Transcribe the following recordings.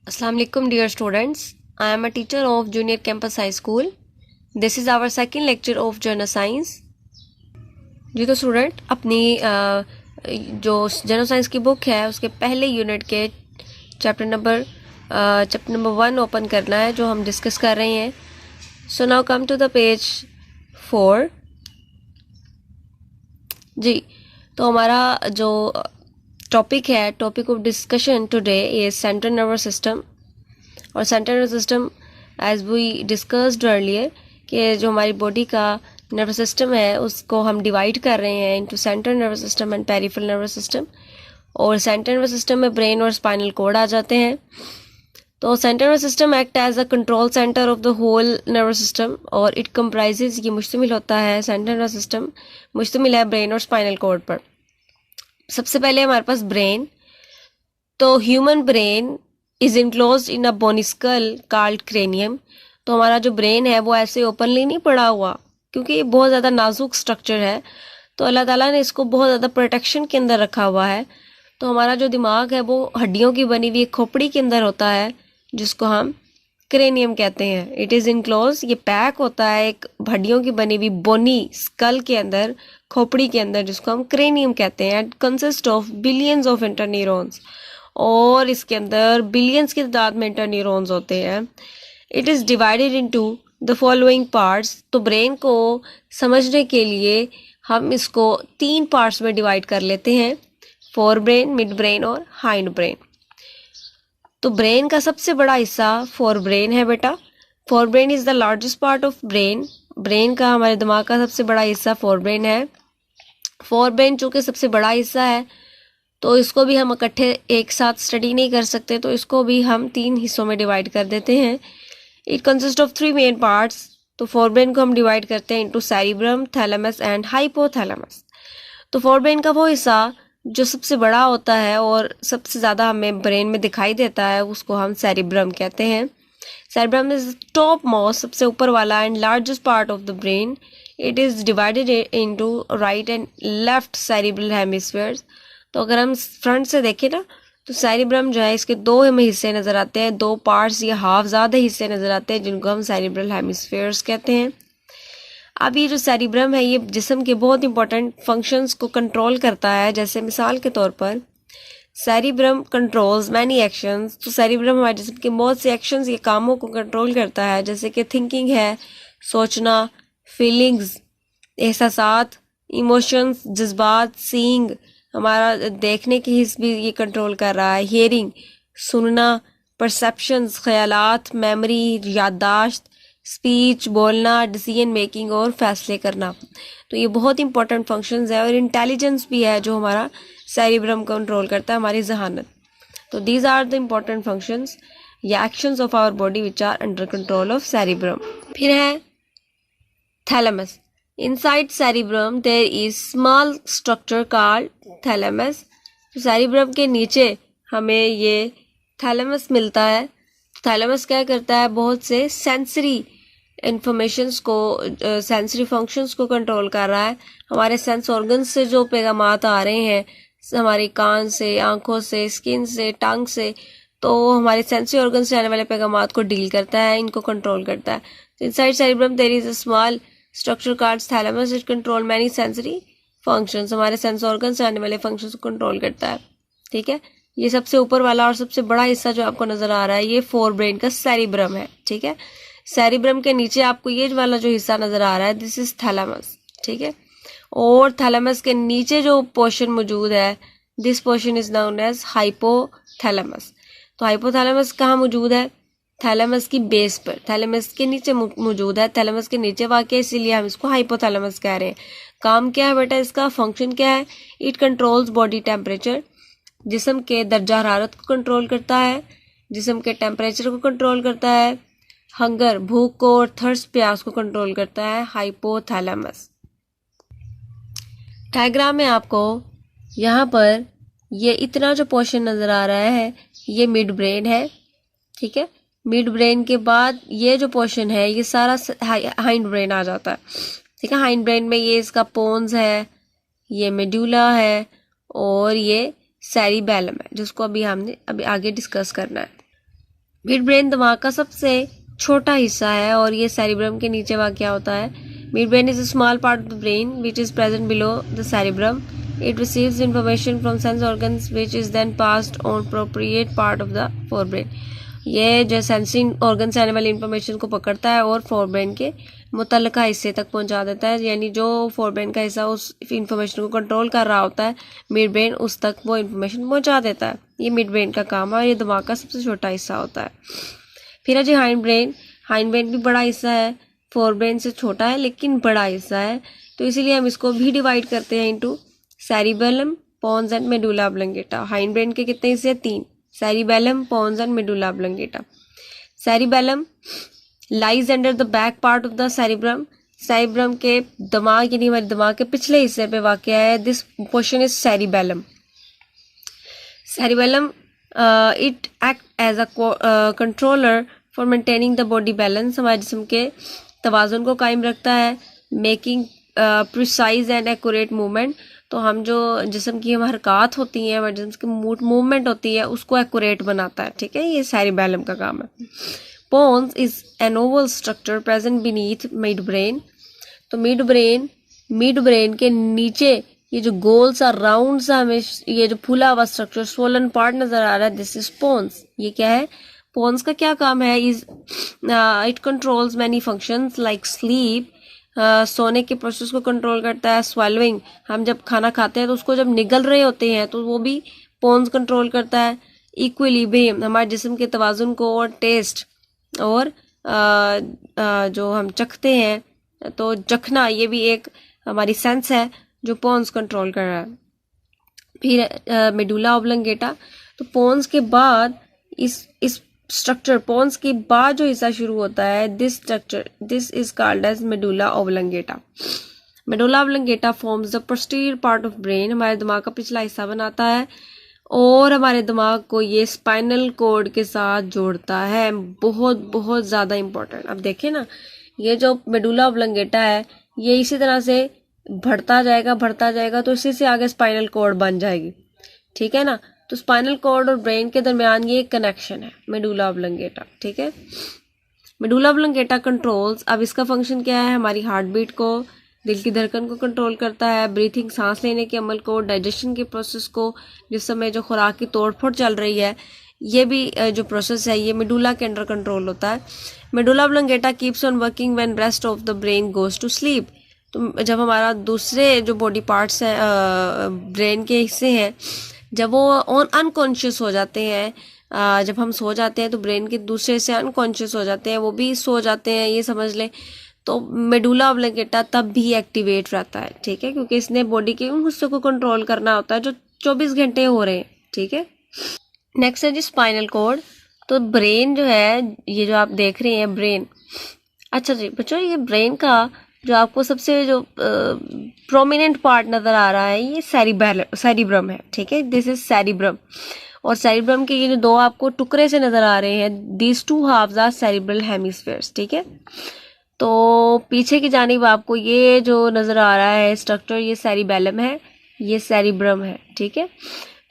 Assalamu alaikum dear students. I am a teacher of Junior Campus High School. This is our second lecture of Journal Science. जी तो student अपनी जो general science की book है उसके पहले unit के chapter number 1 open करना है जो हम डिस्कस कर रहे हैं. So now come to the page 4. जी तो हमारा जो टॉपिक है, topic of discussion today is central nervous system. और central nervous system as we discussed earlier कि जो हमारी बॉडी का नर्वस सिस्टम है उसको हम डिवाइड कर रहे हैं into central nervous system and peripheral nervous system. और सेंट्रल नर्वस सिस्टम में ब्रेन और स्पाइनल कॉर्ड आ जाते हैं. तो central nervous system act as a control centre of the whole nervous system और इट कंप्राइजेज, ये मुश्तमिल होता है, सेंट्रल नर्वस सिस्टम मुश्तमिल है ब्रेन और स्पाइनल कॉर्ड पर. सबसे पहले हमारे पास ब्रेन. तो human brain is enclosed in a bony skull called cranium. तो हमारा जो ब्रेन है वो ऐसे ओपनली नहीं पड़ा हुआ क्योंकि ये बहुत ज़्यादा नाजुक स्ट्रक्चर है. तो अल्लाह ताला ने इसको बहुत ज़्यादा प्रोटेक्शन के अंदर रखा हुआ है. तो हमारा जो दिमाग है वो हड्डियों की बनी हुई एक खोपड़ी के अंदर होता है जिसको हम क्रेनियम कहते हैं. इट इज़ इनक्लोज, ये पैक होता है एक हड्डियों की बनी हुई बोनी स्कल के अंदर, खोपड़ी के अंदर, जिसको हम क्रेनियम कहते हैं. And consist of billions of interneurons, और इसके अंदर बिलियंस की तादाद में इंटरन्यूरॉन्स होते हैं. It is divided into the following parts. तो ब्रेन को समझने के लिए हम इसको 3 पार्ट्स में डिवाइड कर लेते हैं, फोर ब्रेन, मिड ब्रेन और हाइंड ब्रेन. तो ब्रेन का सबसे बड़ा हिस्सा फोर ब्रेन है बेटा. Fore brain is the largest part of brain. Brain का, हमारे दिमाग का सबसे बड़ा हिस्सा फोर ब्रेन है. फोर ब्रेन चूँकि सबसे बड़ा हिस्सा है तो इसको भी हम इकट्ठे एक साथ स्टडी नहीं कर सकते, तो इसको भी हम 3 हिस्सों में डिवाइड कर देते हैं. It consist of 3 main parts. तो फोर ब्रेन को हम डिवाइड करते हैं into cerebrum, thalamus and hypothalamus. तो फोर ब्रेन का वो हिस्सा जो सबसे बड़ा होता है और सबसे ज़्यादा हमें ब्रेन में दिखाई देता है उसको हम सेरिब्रम कहते हैं. सेरिब्रम इज टॉप मोस्ट, सबसे ऊपर वाला and largest part of the brain. It is divided into right and left cerebral hemispheres. तो अगर हम फ्रंट से देखें ना तो सेरिब्रम जो है इसके 2 हमें हिस्से नज़र आते हैं, 2 पार्ट्स या हाफ ज़्यादा हिस्से नज़र आते हैं जिनको हम सेरिब्रल हेमिस्फीयर्स कहते हैं. अब ये जो सेरिब्रम है ये जिस्म के बहुत इंपॉर्टेंट फंक्शंस को कंट्रोल करता है. जैसे मिसाल के तौर पर सेरिब्रम कंट्रोल्स मैनी एक्शंस. तो सेरिब्रम हमारे जिस्म के बहुत से एक्शंस या कामों को कंट्रोल करता है, जैसे कि थिंकिंग है, सोचना, फीलिंग्स, एहसासात, इमोशंस, जज्बात, सीइंग, हमारा देखने की हिस्स भी ये कंट्रोल कर रहा है, हियरिंग, सुनना, परसेप्शंस, ख्यालात, मेमोरी, याददाश्त, स्पीच, बोलना, डिसीजन मेकिंग और फैसले करना. तो ये बहुत इंपॉर्टेंट फंक्शंस है. और इंटेलिजेंस भी है जो हमारा सेरिब्रम कंट्रोल करता है, हमारी जहानत. तो these are the important functions या actions of our body which are under control of cerebrum. फिर है thalamus. Inside cerebrum there is small structure called thalamus. तो cerebrum के नीचे हमें ये थैलेमस मिलता है. थैलेमस क्या करता है, बहुत से सेंसरी इंफॉर्मेशंस को, सेंसरी फंक्शंस को कंट्रोल कर रहा है. हमारे सेंस ऑर्गन्स से जो पैगामात आ रहे हैं, हमारे कान से, आंखों से, स्किन से, टंग से, तो हमारे सेंसरी ऑर्गन से आने वाले पैगामात को डील करता है, इनको कंट्रोल करता है. Inside cerebrum there is a small structure called thalamus. It control many sensory functions. हमारे सेंस ऑर्गन से आने वाले फंक्शंस को कंट्रोल करता है. ठीक है, ये सबसे ऊपर वाला और सबसे बड़ा हिस्सा जो आपको नजर आ रहा है ये फोर ब्रेन का सेरिब्रम है. ठीक है, सेरिब्रम के नीचे आपको ये वाला जो हिस्सा नजर आ रहा है दिस इज थैलेमस. ठीक है, और थैलेमस के नीचे जो पोर्शन मौजूद है this portion is known as hypothalamus. तो हाइपोथैलेमस कहाँ मौजूद है, थैलेमस की बेस पर, थैलेमस के नीचे मौजूद है. थैलेमस के नीचे वाक़ है इसीलिए हम इसको हाइपोथैलेमस कह रहे हैं. काम क्या है बेटा इसका, फंक्शन क्या है, इट कंट्रोल्स बॉडी टेम्परेचर. जिस्म के दर्जा हरारत को कंट्रोल करता है, जिस्म के टेम्परेचर को कंट्रोल करता है, हंगर, भूख को, और थर्स्ट, प्यास को कंट्रोल करता है हाइपोथैलेमस. डायग्राम में आपको यहाँ पर ये इतना जो पोर्शन नज़र आ रहा है ये मिड ब्रेन है. ठीक है, मिड ब्रेन के बाद ये जो पोर्शन है ये सारा हाइंड ब्रेन आ जाता है. ठीक है, हाइंड ब्रेन में ये इसका पोन्स है, ये मेडुला है और ये सेरिबेलम है जिसको अभी हमने आगे डिस्कस करना है. मिड ब्रेन दिमाग का सबसे छोटा हिस्सा है और ये सेरिब्रम के नीचे वाक़या होता है। Mid brain is a small part of the brain which is present below the cerebrum. It receives information from sense organs which is then passed on appropriate part of the forebrain. ये जो sensing organ से आने वाली information को पकड़ता है और forebrain के मुतल्लिका हिस्से तक पहुंचा देता है, यानी जो फोरब्रेन का हिस्सा उस इंफॉर्मेशन को कंट्रोल कर रहा होता है, मिड ब्रेन उस तक वो इंफॉर्मेशन पहुंचा देता है. ये मिड ब्रेन का काम है और ये दिमाग का सबसे छोटा हिस्सा होता है. फिर है जी हाइंड ब्रेन. हाइंड ब्रेन भी बड़ा हिस्सा है, फोरब्रेन से छोटा है लेकिन बड़ा हिस्सा है, तो इसीलिए हम इसको भी डिवाइड करते हैं into cerebellum, pons and medulla oblongata. Hind brain के कितने हिस्से? 3. Cerebellum, pons and medulla oblongata. Cerebellum lies under the back part of the cerebrum. Cerebrum के दिमाग यानी हमारे दिमाग के पिछले हिस्से पे वाक़या है. This portion is cerebellum. Cerebellum it act as a controller for maintaining the body balance. हमारे जिस्म के तवाज़ुन को कायम रखता है. Making precise and accurate movement. तो हम जो जिस्म की हम हरकत होती हैं, हमारे जिस्म की मूवमेंट होती है, उसको एक्यूरेट बनाता है. ठीक है, ये सेरिबेलम का काम है. Pons is an oval structure present beneath mid brain. तो मिड ब्रेन के नीचे ये जो गोल सा राउंड सा हमें ये जो फूला हुआ स्ट्रक्चर स्वोलन पार्ट नजर आ रहा है, दिस इज पोन्स. ये क्या है? पोन्स का क्या काम है? Is it controls many functions like sleep. सोने के प्रोसेस को कंट्रोल करता है. स्वेलविंग, हम जब खाना खाते हैं तो उसको जब निगल रहे होते हैं तो वो भी पोन्स कंट्रोल करता है. इक्विलिब्रियम, हमारे जिस्म के तवाज़ुन को. और टेस्ट, और जो हम चखते हैं तो चखना, ये भी एक हमारी सेंस है जो पोन्स कंट्रोल कर रहा है. फिर मेडुला ऑब्लंगेटा. तो पोन्स के बाद इस स्ट्रक्चर, पोन्स के बाद जो हिस्सा शुरू होता है, this is called as medulla oblongata. Medulla oblongata forms the posterior part of brain. हमारे दिमाग का पिछला हिस्सा बनाता है और हमारे दिमाग को ये स्पाइनल कॉर्ड के साथ जोड़ता है. बहुत बहुत ज़्यादा इंपॉर्टेंट. अब देखें ना, ये जो मेडुला ऑब्लंगेटा है ये इसी तरह से बढ़ता जाएगा तो इसी से आगे स्पाइनल कॉर्ड बन जाएगी. ठीक है ना, तो स्पाइनल कॉर्ड और ब्रेन के दरमियान ये एक कनेक्शन है, मेडुला ऑब्लंगेटा. ठीक है, मेडुला ऑब्लंगेटा कंट्रोल्स. अब इसका फंक्शन क्या है? हमारी हार्ट बीट को, दिल की धड़कन को कंट्रोल करता है. ब्रीथिंग, सांस लेने के अमल को. डाइजेशन के प्रोसेस को, जिस समय जो खुराक की तोड़फोड़ चल रही है, ये भी जो प्रोसेस है ये मेडुला के अंडर कंट्रोल होता है. Medulla oblongata keeps on working when rest of the brain goes to sleep. तो जब हमारा दूसरे जो बॉडी पार्ट्स हैं, ब्रेन के हिस्से हैं, जब वो अनकॉन्शियस हो जाते हैं, जब हम सो जाते हैं तो ब्रेन के दूसरे हिस्से अनकॉन्शियस हो जाते हैं, वो भी सो जाते हैं, ये समझ लें. तो मेडुला ऑब्लंगेटा तब भी एक्टिवेट रहता है. ठीक है, क्योंकि इसने बॉडी के उन हिस्सों को कंट्रोल करना होता है जो 24 घंटे हो रहे हैं. ठीक है, नेक्स्ट है जी स्पाइनल कॉर्ड. तो ब्रेन जो है, ये जो आप देख रहे हैं ब्रेन, अच्छा जी बच्चों, ये ब्रेन का जो आपको सबसे जो प्रोमिनेंट पार्ट नज़र आ रहा है ये सेरिब्रम है. ठीक है, दिस इज सेरिब्रम. और सेरिब्रम के ये जो दो आपको टुकड़े से नज़र आ रहे हैं, this two halves are cerebral hemispheres. ठीक है, तो पीछे की जानिब आपको ये जो नज़र आ रहा है स्ट्रक्चर, ये सेरिबेलम है, ये सेरिब्रम है. ठीक है,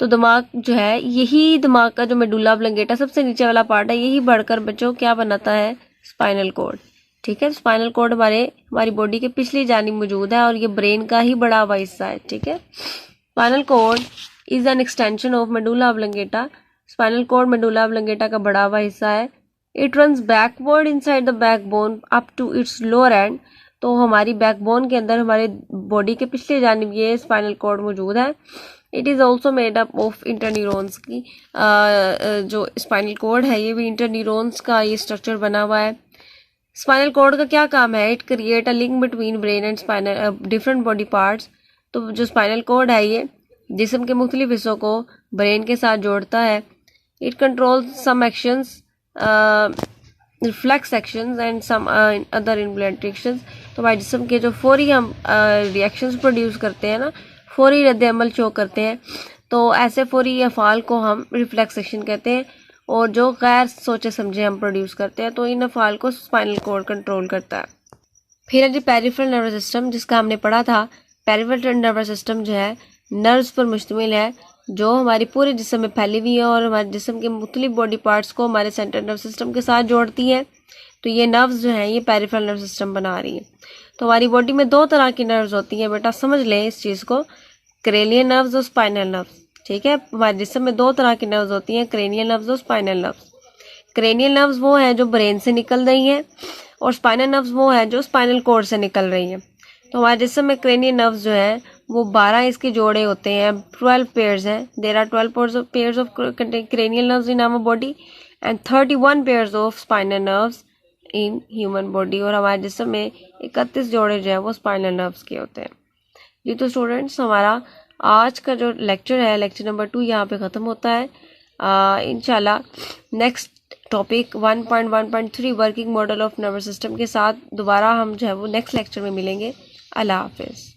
तो दिमाग जो है, यही दिमाग का जो मेडुला ऑब्लंगेटा सबसे नीचे वाला पार्ट है, यही बढ़कर बच्चों क्या बनाता है? Spinal cord. ठीक है, स्पाइनल कॉर्ड हमारी बॉडी के पिछली जानिब मौजूद है और ये ब्रेन का ही बड़ा हुआ हिस्सा है. ठीक है, spinal cord is an extension of medulla oblongata. Spinal cord medulla oblongata का बड़ा हुआ हिस्सा है. It runs backward inside the backbone up to its lower end. तो हमारी बैकबोन के अंदर, हमारे बॉडी के पिछले जानिब ये स्पाइनल कॉर्ड मौजूद है. It is also made up of interneurons की. जो स्पाइनल कॉर्ड है ये भी इंटरन्यूरॉन्स का ये स्ट्रक्चर बना हुआ है. स्पाइनल कॉर्ड का क्या काम है? It create a link between brain and spinal different body parts. तो जो स्पाइनल कॉर्ड है ये जिस्म के मुख्तलिफ हिस्सों को ब्रेन के साथ जोड़ता है. It controls some actions, reflex actions and some other involuntary actions. तो हमारे जिस्म के जो फौरी हम रिएक्शंस प्रोड्यूस करते हैं ना, फौरी रद्द अमल शो करते हैं, तो ऐसे फौरी अफ़ाल को हम रिफ्लेक्स एक्शन कहते हैं. और जो गैर सोचे समझे हम प्रोड्यूस करते हैं, तो इन अफ़ाल को स्पाइनल कॉर्ड कंट्रोल करता है. फिर है जी पेरिफेरल नर्वस सिस्टम, जिसका हमने पढ़ा था. पेरिफेरल नर्वस सिस्टम जो है नर्व्स पर मुश्तमिल है. जो हमारी पूरे जिस्म में फैली हुई है और हमारे जिस्म के मुख्तलिफ बॉडी पार्ट्स को हमारे सेंट्रल नर्व सिस्टम के साथ जोड़ती है। तो ये नर्व्स जो हैं ये पेरिफेरल नर्व सिस्टम बना रही हैं। तो हमारी बॉडी में दो तरह की नर्व्स होती हैं, बेटा समझ लें इस चीज़ को, क्रेनियल नर्व्स और स्पाइनल नर्व्स। ठीक है, हमारे जिस्म में दो तरह की नर्व्स होती हैं, क्रेनियल नर्व्स और स्पाइनल नर्व्स। क्रेनियल नर्व्स वो हैं जो ब्रेन से निकल रही हैं और स्पाइनल नर्व्स वो हैं जो स्पाइनल कोर्ड से निकल रही हैं। तो हमारे जिस्म में क्रेनियल नर्व्स जो हैं वो 12 इसके जोड़े होते हैं, 12 पेयर्स हैं। There are 12 pairs of cranial nerves in our body and 31 pairs of spinal nerves in human body. और हमारे जिस्म में 31 जोड़े जो है वो स्पाइनल नर्व्स के होते हैं। जी तो स्टूडेंट्स, हमारा आज का जो लेक्चर है, लेक्चर नंबर 2 यहाँ पे ख़त्म होता है। इंशाल्लाह next topic 1.1.3 working model of nervous system के साथ दोबारा हम जो है वो नेक्स्ट लेक्चर में मिलेंगे। अल्लाह हाफिज़।